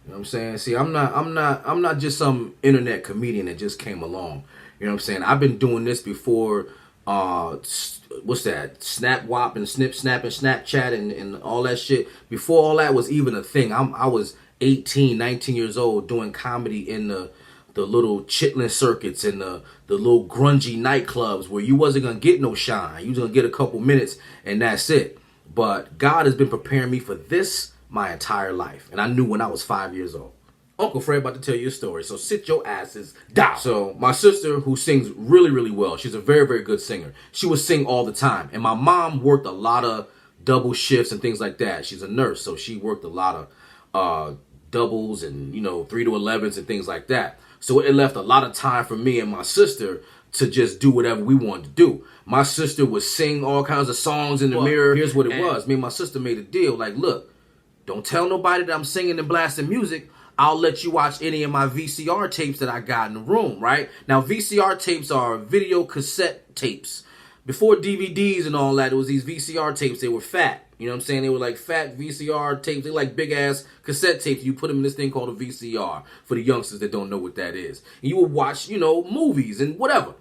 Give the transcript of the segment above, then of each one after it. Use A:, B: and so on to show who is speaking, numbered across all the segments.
A: You know what I'm saying? See, I'm not just some internet comedian that just came along. You know what I'm saying? I've been doing this before. What's that? Snap Wop and Snap and Snapchat and all that shit. Before all that was even a thing, I was 18, 19 years old doing comedy in the little chitlin circuits and the little grungy nightclubs where you wasn't gonna get no shine. You was gonna get a couple minutes and that's it. But God has been preparing me for this my entire life. And I knew when I was 5 years old. Uncle Fred about to tell you a story, so sit your asses down. So my sister, who sings really, really well, she's a very, very good singer. She would sing all the time. And my mom worked a lot of double shifts and things like that. She's a nurse, so she worked a lot of doubles and, 3 to 11s and things like that. So it left a lot of time for me and my sister to just do whatever we wanted to do. My sister would sing all kinds of songs in the mirror. Here's what it was. Me and my sister made a deal. Like, look, don't tell nobody that I'm singing and blasting music. I'll let you watch any of my VCR tapes that I got in the room, right? Now, VCR tapes are video cassette tapes. Before DVDs and all that, it was these VCR tapes. They were fat. You know what I'm saying? They were like fat VCR tapes. They like big ass cassette tapes. You put them in this thing called a VCR for the youngsters that don't know what that is. And you would watch, movies and whatever.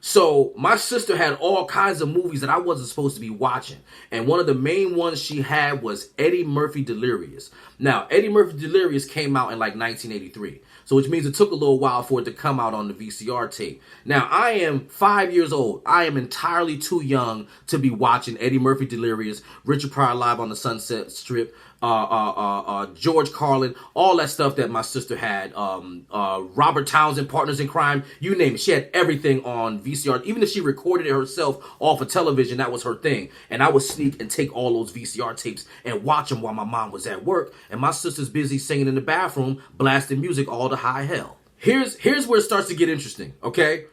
A: So my sister had all kinds of movies that I wasn't supposed to be watching. And one of the main ones she had was Eddie Murphy Delirious. Now, Eddie Murphy Delirious came out in like 1983. So which means it took a little while for it to come out on the VCR tape. Now, I am 5 years old. I am entirely too young to be watching Eddie Murphy Delirious, Richard Pryor Live on the Sunset Strip, George Carlin, all that stuff that my sister had, Robert Townsend, Partners in Crime, you name it. She had everything on VCR. Even if she recorded it herself off of television, that was her thing. And I would sneak and take all those VCR tapes and watch them while my mom was at work. And my sister's busy singing in the bathroom, blasting music all to high hell. Here's where it starts to get interesting, okay?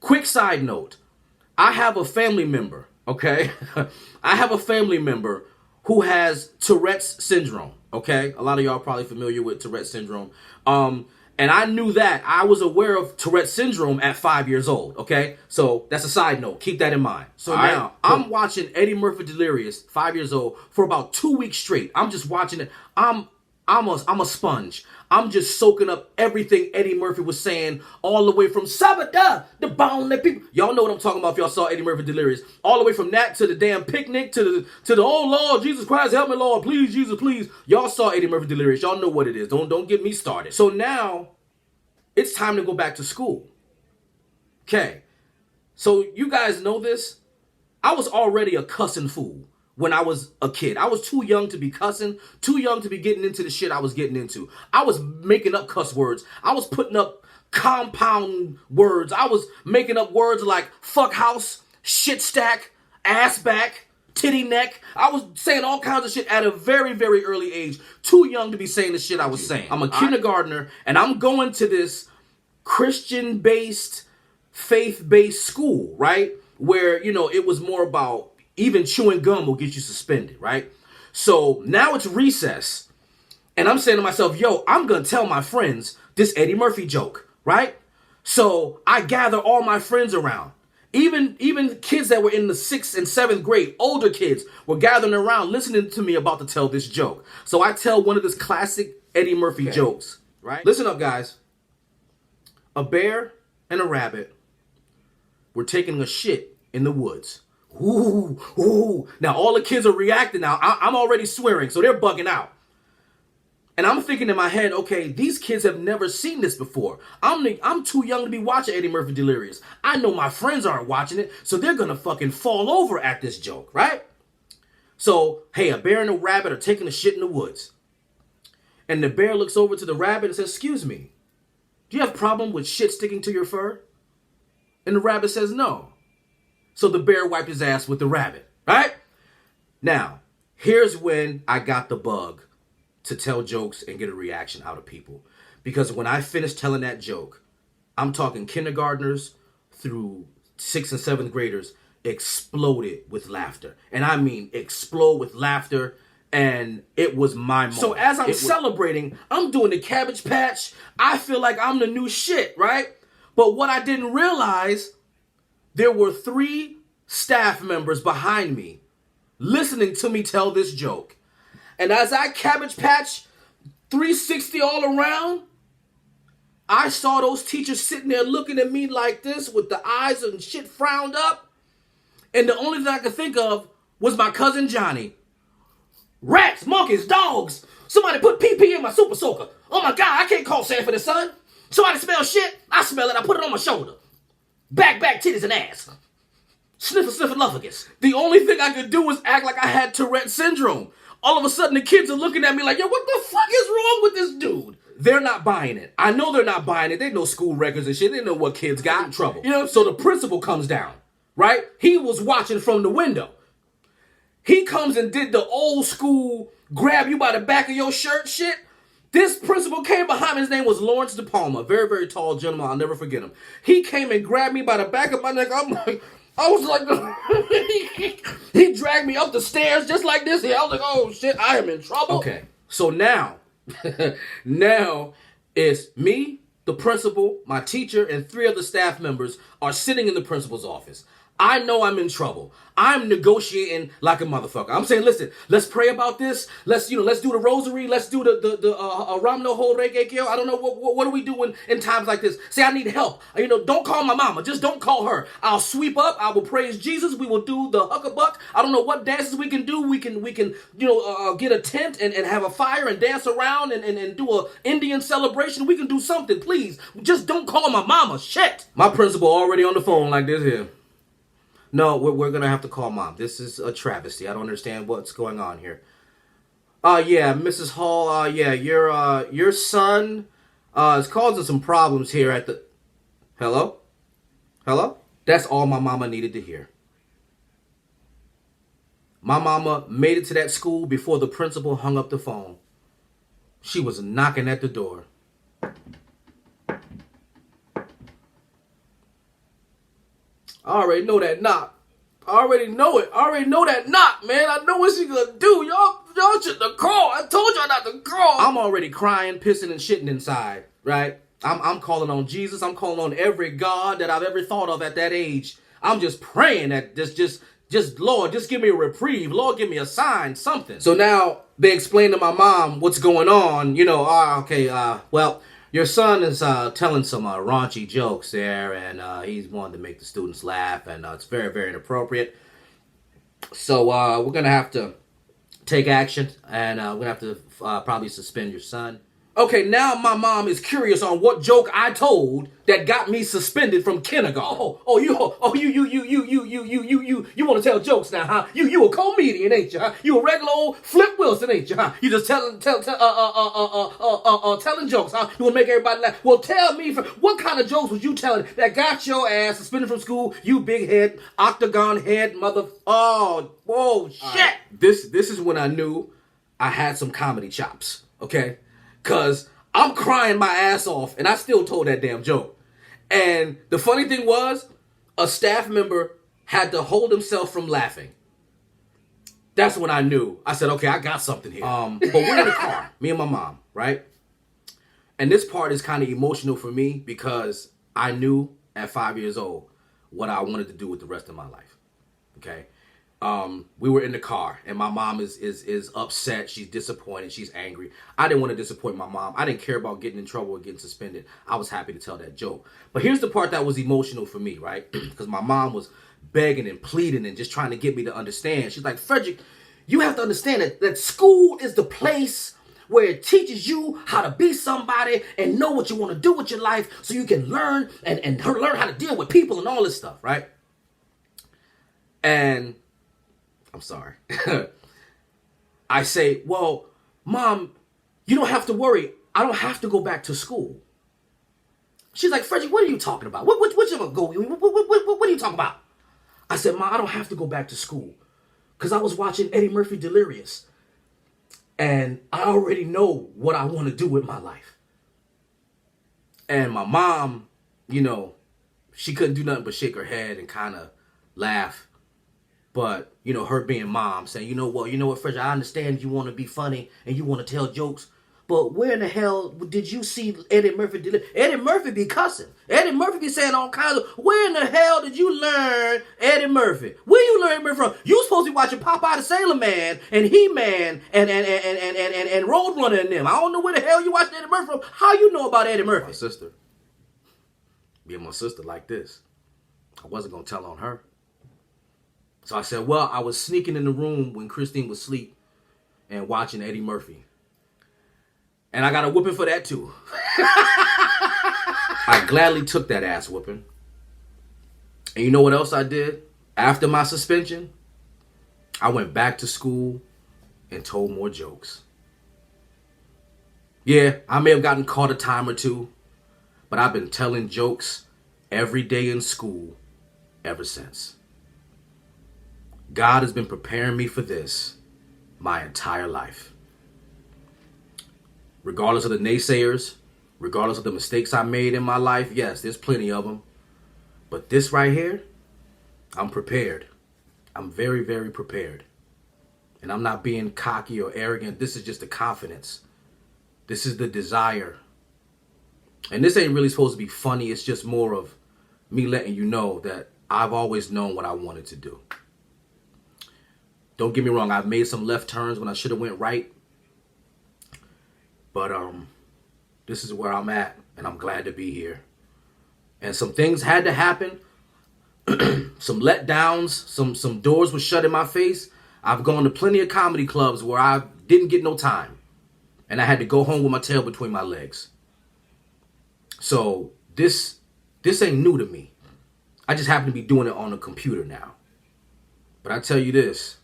A: Quick side note. I have a family member, okay? I have a family member who has Tourette's syndrome, okay? A lot of y'all are probably familiar with Tourette's syndrome. And I knew that. I was aware of Tourette's syndrome at 5 years old, okay? So that's a side note. Keep that in mind. So now, I'm watching Eddie Murphy Delirious, 5 years old, for about 2 weeks straight. I'm just watching it. I'm a sponge. I'm just soaking up everything Eddie Murphy was saying, all the way from Sabada, the bone that people. Y'all know what I'm talking about if y'all saw Eddie Murphy Delirious. All the way from that to the damn picnic to the oh Lord Jesus Christ, help me Lord, please Jesus, please. Y'all saw Eddie Murphy Delirious. Y'all know what it is. Don't get me started. So now it's time to go back to school. Okay. So you guys know this. I was already a cussing fool when I was a kid. I was too young to be cussing, too young to be getting into the shit I was getting into. I was making up cuss words. I was putting up compound words. I was making up words like fuck house, shit stack, ass back, titty neck. I was saying all kinds of shit at a very, very early age. Too young to be saying the shit I was saying. I'm a kindergartner and I'm going to this Christian-based, faith-based school, right? Where, it was more about even chewing gum will get you suspended, right? So now it's recess. And I'm saying to myself, yo, I'm going to tell my friends this Eddie Murphy joke, right? So I gather all my friends around. Even kids that were in the 6th and 7th grade, older kids, were gathering around listening to me about to tell this joke. So I tell one of this classic Eddie Murphy jokes, right? Listen up, guys. A bear and a rabbit were taking a shit in the woods. Ooh, ooh. Now all the kids are reacting now. I'm already swearing, so they're bugging out. And I'm thinking in my head, okay, these kids have never seen this before. I'm too young to be watching Eddie Murphy Delirious. I know my friends aren't watching it, so they're gonna fucking fall over at this joke, right? So, hey, a bear and a rabbit are taking a shit in the woods. And the bear looks over to the rabbit and says, excuse me, do you have a problem with shit sticking to your fur? And the rabbit says, no. So the bear wiped his ass with the rabbit, right? Now, here's when I got the bug to tell jokes and get a reaction out of people. Because when I finished telling that joke, I'm talking kindergartners through 6th and 7th graders exploded with laughter. And I mean explode with laughter. And it was my moment. So as I'm celebrating, I'm doing the Cabbage Patch. I feel like I'm the new shit, right? But what I didn't realize, there were 3 staff members behind me listening to me tell this joke. And as I Cabbage Patch 360 all around. I saw those teachers sitting there looking at me like this with the eyes and shit frowned up. And the only thing I could think of was my cousin Johnny. Rats, monkeys, dogs. Somebody put PP in my super soaker. Oh my God, I can't call Sanford and Son. Somebody smell shit, I smell it, I put it on my shoulder. Back, titties and ass. Sniffleupagus. The only thing I could do was act like I had Tourette syndrome. All of a sudden the kids are looking at me like, yo, what the fuck is wrong with this dude? They're not buying it. I know they're not buying it. They know school records and shit. They know what kids got in trouble. You know, so the principal comes down, right? He was watching from the window. He comes and did the old school grab you by the back of your shirt shit. This principal came behind me. His name was Lawrence De Palma. Very, very tall gentleman. I'll never forget him. He came and grabbed me by the back of my neck. I was like, he dragged me up the stairs just like this. I was like, oh shit, I am in trouble. Okay, so now, now it's me, the principal, my teacher, and 3 other staff members are sitting in the principal's office. I know I'm in trouble. I'm negotiating like a motherfucker. I'm saying, listen, let's pray about this. Let's do the rosary. Let's do the Ramno Ho Regekyo. I don't know what do we do in times like this. Say I need help. Don't call my mama. Just don't call her. I'll sweep up. I will praise Jesus. We will do the huckabuck. I don't know what dances we can do. We can get a tent and have a fire and dance around and do a Indian celebration. We can do something, please. Just don't call my mama. Shit. My principal already on the phone like this here. No, we're going to have to call mom. This is a travesty. I don't understand what's going on here. Yeah, Mrs. Hall, your son is causing some problems here at the... Hello? Hello? That's all my mama needed to hear. My mama made it to that school before the principal hung up the phone. She was knocking at the door. I already know that knock. I already know it. I already know that knock, man. I know what she gonna do. Y'all shouldn't have called. I told y'all not to call. I'm already crying, pissing, and shitting inside, right? I'm calling on Jesus. I'm calling on every God that I've ever thought of at that age. I'm just praying that just Lord, just give me a reprieve. Lord, give me a sign, something. So now they explain to my mom what's going on. Well, your son is telling some raunchy jokes there, and he's wanting to make the students laugh, and it's very, very inappropriate. So we're going to have to take action, and we're going to have to probably suspend your son. Okay, now my mom is curious on what joke I told that got me suspended from kindergarten. You want to tell jokes now, huh? You a comedian, ain't you? Huh? You a regular old Flip Wilson, ain't you? Huh? You just telling jokes, huh? You want to make everybody laugh? Well, tell me, what kind of jokes was you telling that got your ass suspended from school? You big head, octagon head, mother. Oh, whoa, shit! Right. This is when I knew I had some comedy chops. Okay. Because I'm crying my ass off, and I still told that damn joke. And the funny thing was, a staff member had to hold himself from laughing. That's when I knew. I said, okay, I got something here. But we're in the car, me and my mom, right? And this part is kind of emotional for me because I knew at 5 years old what I wanted to do with the rest of my life, okay? We were in the car, and my mom is upset. She's disappointed. She's angry. I didn't want to disappoint my mom. I didn't care about getting in trouble or getting suspended. I was happy to tell that joke. But here's the part that was emotional for me, right? Because my mom was begging and pleading and just trying to get me to understand. She's like, Frederick, you have to understand that school is the place where it teaches you how to be somebody and know what you want to do with your life so you can learn and learn how to deal with people and all this stuff, right? And I'm sorry. I say, well, Mom, you don't have to worry. I don't have to go back to school. She's like, Frederick, what are you talking about? What are you talking about? I said, Mom, I don't have to go back to school because I was watching Eddie Murphy Delirious. And I already know what I want to do with my life. And my mom, she couldn't do nothing but shake her head and kind of laugh. But, her being mom, saying, you know what, Frederick, I understand you want to be funny and you want to tell jokes, but where in the hell did you see Eddie Murphy deliver? Eddie Murphy be cussing. Eddie Murphy be saying all kinds of, where in the hell did you learn Eddie Murphy? Where you learn Eddie Murphy from? You supposed to be watching Popeye the Sailor Man and He-Man and Roadrunner and them. I don't know where the hell you watching Eddie Murphy from. How you know about Eddie Murphy? My sister. Being my sister like this. I wasn't going to tell on her. So I said, well, I was sneaking in the room when Christine was asleep and watching Eddie Murphy. And I got a whooping for that too. I gladly took that ass whooping. And you know what else I did? After my suspension, I went back to school and told more jokes. Yeah, I may have gotten caught a time or two, but I've been telling jokes every day in school ever since. God has been preparing me for this my entire life. Regardless of the naysayers, regardless of the mistakes I made in my life, yes, there's plenty of them. But this right here, I'm prepared. I'm very, very prepared. And I'm not being cocky or arrogant. This is just the confidence. This is the desire. And this ain't really supposed to be funny. It's just more of me letting you know that I've always known what I wanted to do. Don't get me wrong. I've made some left turns when I should have went right. But this is where I'm at, and I'm glad to be here. And some things had to happen. Some letdowns, some doors were shut in my face. I've gone to plenty of comedy clubs where I didn't get no time. And I had to go home with my tail between my legs. So this ain't new to me. I just happen to be doing it on a computer now. But I tell you this,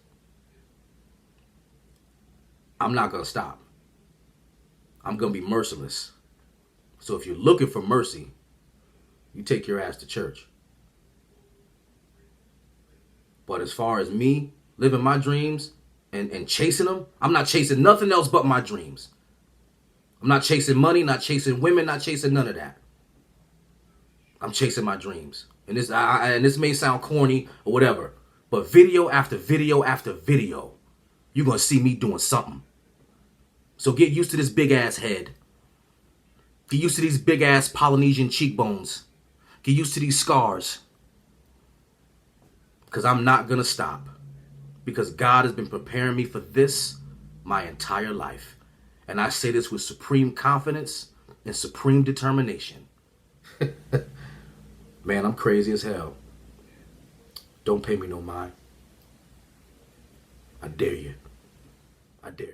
A: I'm not going to stop. I'm going to be merciless. So if you're looking for mercy, you take your ass to church. But as far as me living my dreams and chasing them, I'm not chasing nothing else but my dreams. I'm not chasing money, not chasing women, not chasing none of that. I'm chasing my dreams. And this may sound corny or whatever, but video after video after video, you're going to see me doing something. So get used to this big ass head. Get used to these big ass Polynesian cheekbones. Get used to these scars. Because I'm not going to stop. Because God has been preparing me for this my entire life. And I say this with supreme confidence and supreme determination. Man, I'm crazy as hell. Don't pay me no mind. I dare you. I dare you.